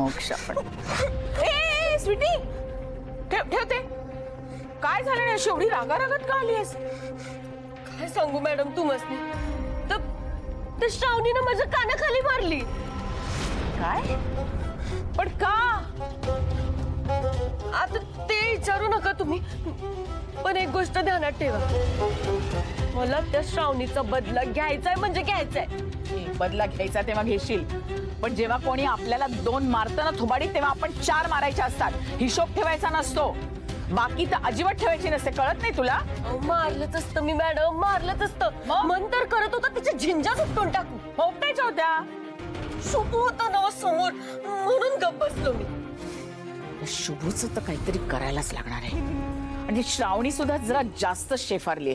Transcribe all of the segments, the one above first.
मोक्ष पण ए स्वीटी ठेवते काय झालं ना अशी एवढी रागारागत का आलीस काय सांगू मॅडम तू मस्ती तर श्रावणीनं माझ्या कानाखाली मारली काय पण का आता ते विचारू नका तुम्ही पण एक गोष्ट ध्यानात ठेवा मला त्या श्रावणीचा बदला घ्यायचाय म्हणजे घ्यायचाय बदला घ्यायचा तेव्हा घेशील पण जेव्हा कोणी आपल्याला 2 मारतं ना थोबाडीत तेव्हा आपण 4 मारायचे असतात हिशोब ठेवायचा नसतो बाकी तर अजिबात ठेवायची नसते कळत नाही तुला मारलंच असतं मी मॅडम मारलंच असतं मन तर करत होता तिच्या झिंजा सुटून टाकू होपटायच्या होत्या शुभू होता ना समोर म्हणून गप्प बसलो मी शुभूच तर काहीतरी करायलाच लागणार आहे आणि श्रावणी सुद्धा जरा जास्त शेफारली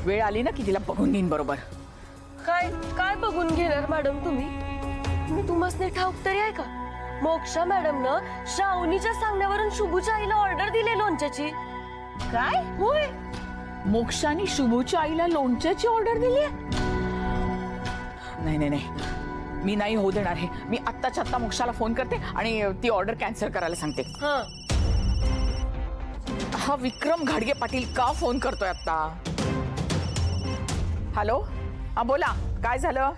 वेळ आली ना की तिला बघून घेईन बरोबर काय काय बघून घेणार मॅडम तुम्ही तुम्हाला ठाऊक तरी आहे का मोक्षा मॅडम न श्रावणीच्या सांगण्यावरून शुभूच्या आईला ऑर्डर दिली लोणच्याची काय होय मोक्षाने शुभूच्या आईला लोणच्याची ऑर्डर दिली नाही नाही नाही मी नाही होऊ देणार हे मी आत्ताच्या आत्ता मोक्षाला फोन करते आणि ती ऑर्डर कॅन्सल करायला सांगते हा विक्रम घाडगे पाटील का फोन करतोय आता हॅलो हा बोला काय झालं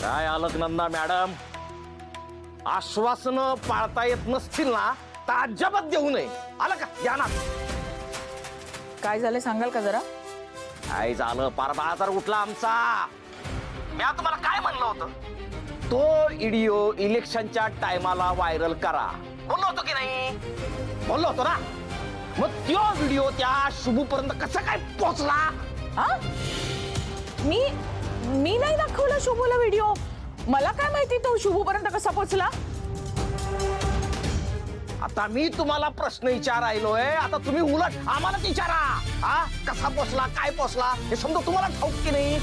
काय अलकनंदा मॅडम आश्वासन पाळता येत नसतील ना तर अजिबात देऊ नये आलं का या ना काय झालं सांगाल का जरा काय झालं पार बाजार उठला आमचा मी आता तुम्हाला काय म्हणलं होतं तो व्हिडिओ इलेक्शनच्या टायमाला व्हायरल करा बोललो होतो की नाही बोललो होतो ना मग तो व्हिडिओ त्या शुभू पर्यंत कसा काय पोहोचला हा मी नाही दाखवला शुभूला व्हिडिओ मला काय माहिती तो शुभू पर्यंत कसा पोहोचला आता मी तुम्हाला प्रश्न विचारायलोय आता तुम्ही उलट आम्हालाच विचारा हा कसा पोचला काय पोचला हे समजा तुम्हाला ठाऊक की नाही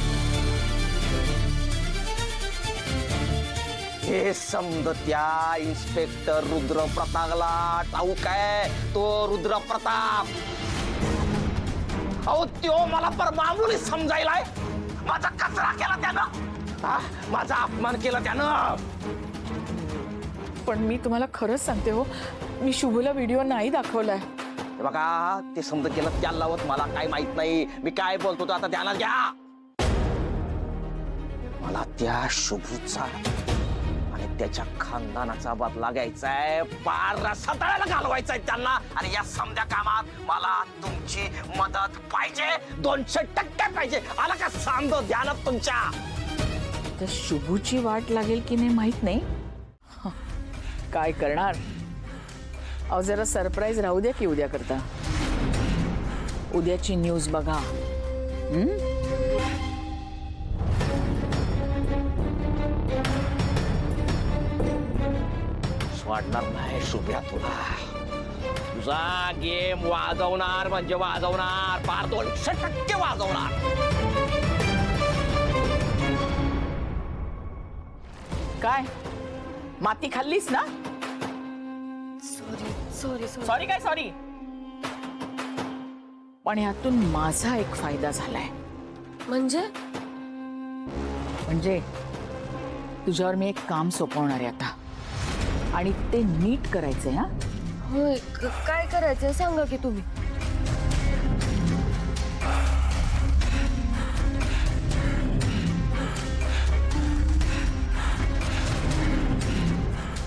हे समज त्या इन्स्पेक्टर रुद्र प्रतापला ठाऊक आहे तो रुद्र प्रताप अहो त्यो मला पर मामूली समजायलाय माझा कचरा केला त्यानं माझा अपमान केला त्यानं पण मी तुम्हाला खरंच सांगते हो मी शुभूला व्हिडिओ नाही दाखवलाय हे बघा ते समज केलं त्या लावत मला काय माहित नाही मी काय बोलतो आता ध्यानात घ्या मला त्या शुभूचा आणि त्याच्या खानदानाचा बदला घ्यायचाय पार रसातळाला घालवायचाय त्यांना आणि या समध्या कामात मला तुमची मदत पाहिजे 200% पाहिजे आला का सांग ध्यानात तुमच्या त्या शुभूची वाट लागेल की नाही माहित नाही काय करणार अहो जरा सरप्राईज राहू द्या की उद्या करता उद्याची न्यूज बघा वाटणार नाही शुभ्या तुला तुझा गेम वाजवणार म्हणजे वाजवणार पार 200% वाजवणार काय माती खाल्लीस ना सॉरी सॉरी काय सॉरी पण यातून माझा एक फायदा झालाय म्हणजे तुझ्यावर मी एक काम सोपवणार आहे आता आणि ते नीट करायचंय हा होय काय करायचंय सांगा की तुम्ही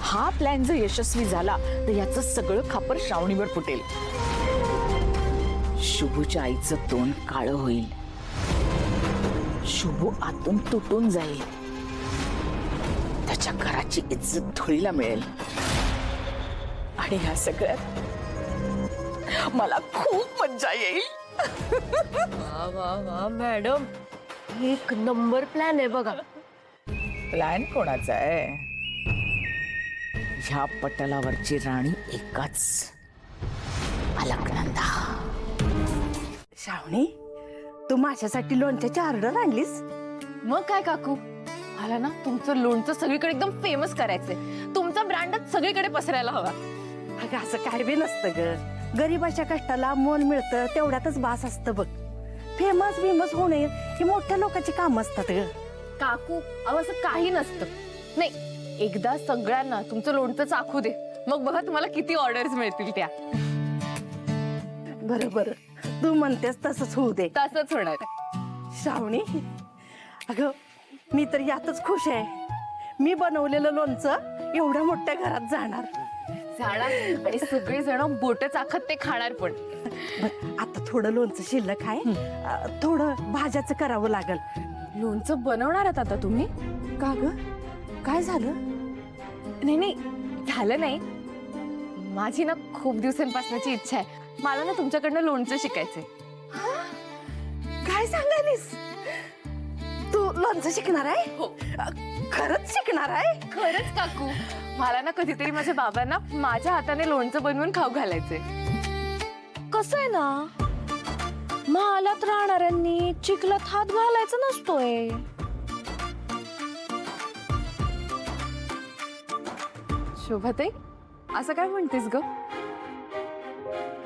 हा प्लॅन जर यशस्वी झाला तर याचं सगळं खापर श्रावणीवर फुटेल शुभूच्या आईचं तोंड काळं होईल शुभू आतून तुटून जाईल त्याच्या घराची इज्जत धुळीला मिळेल आणि ह्या सगळ्यात मला खूप मज्जा येईल वा वा वा मॅडम एक नंबर प्लॅन आहे बघा प्लॅन कोणाचा आहे ह्या पटलावरची राणी एकाच अलकनंदा श्रावणी तू माझ्यासाठी लोणच्याची ऑर्डर आणलीस मग काय काकू मला ना तुमचं लोणचं सगळीकडे एकदम फेमस करायचंय तुमचा ब्रँडच सगळीकडे पसरायला हवा अगं असं काय बी नसतं ग गरीबाच्या कष्टाला मोल मिळतं तेवढ्यातच बास असतं बघ फेमस बिमस होणे ही मोठ्या लोकांची काम असतात ग काकू अहो असं काही नसतं नाही एकदा सगळ्यांना तुमचं लोणचं चाखू दे मग बघा तुम्हाला किती ऑर्डर्स मिळतील त्या. बरं बरं, तू म्हणतेस तसंच होऊ दे. तसंच होणार. श्रावणी, अगं मी तर यातच खुश आहे. मी बनवलेलं लोणचं एवढ्या मोठ्या घरात जाणार. जाणार आणि सगळेजण बोट चाखत ते खाणार पण. बरं, आता थोडं लोणचं शिल्लक आहे, थोडं भाज्याचं करावं लागल. लोणचं बनवणार आहात आता तुम्ही? का ग, काय झालं? नाही नाही, झालं नाही. माझी ना खूप दिवसांपासूनची इच्छा आहे. मला ना तुमच्याकडनं लोणचं शिकायचंय. काय सांगालीस? तू लोणचं शिकणार आहे? हो. खरंच शिकणार आहे? खरंच काकू, मला ना कधीतरी माझ्या बाबांना माझ्या हाताने लोणचं बनवून खाऊ घालायचंय. कसं आहे ना, महालात राहणाऱ्यांनी चिखलात हात घालायचा नसतोय. शोभाताई, असं काय म्हणतेस ग?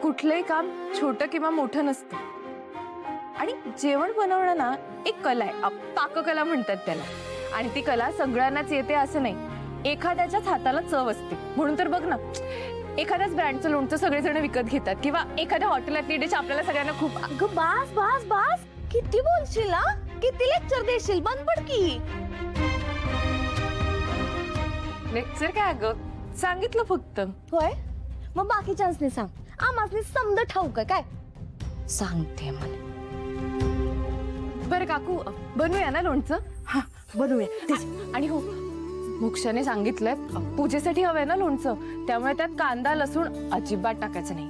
कुठलंही काम छोटं किंवा मोठं नसतं. आणि जेवण बनवणं ना एक कला आहे, पाककला म्हणतात त्याला. आणि ती कला सगळ्यांनाच येते असं नाही. एखाद्याच्याच हाताला चव असते. म्हणून तर बघ ना, एखाद्याच ब्रँडचं लोणचं सगळेजण विकत घेतात किंवा एखाद्या हॉटेलातली डिश आपल्याला सगळ्यांना खूप. अगं बास बास बास, किती बोलशील ना, किती लेक्चर देशील, बंद पड की. लेक्चर काय ग, सांगितलं फक्त. होय, मग बाकीच्यांसनी सांग, आम्हासनी समज ठाऊक आहे काय? सांगते मला. बरं काकू, बनवूया ना लोणचं? हा, बनवूया तेच. आणि हो, मोक्षाने सांगितलंय पूजेसाठी हवंय ना लोणचं, त्यामुळे त्यात कांदा लसूण अजिबात टाकायचं नाही.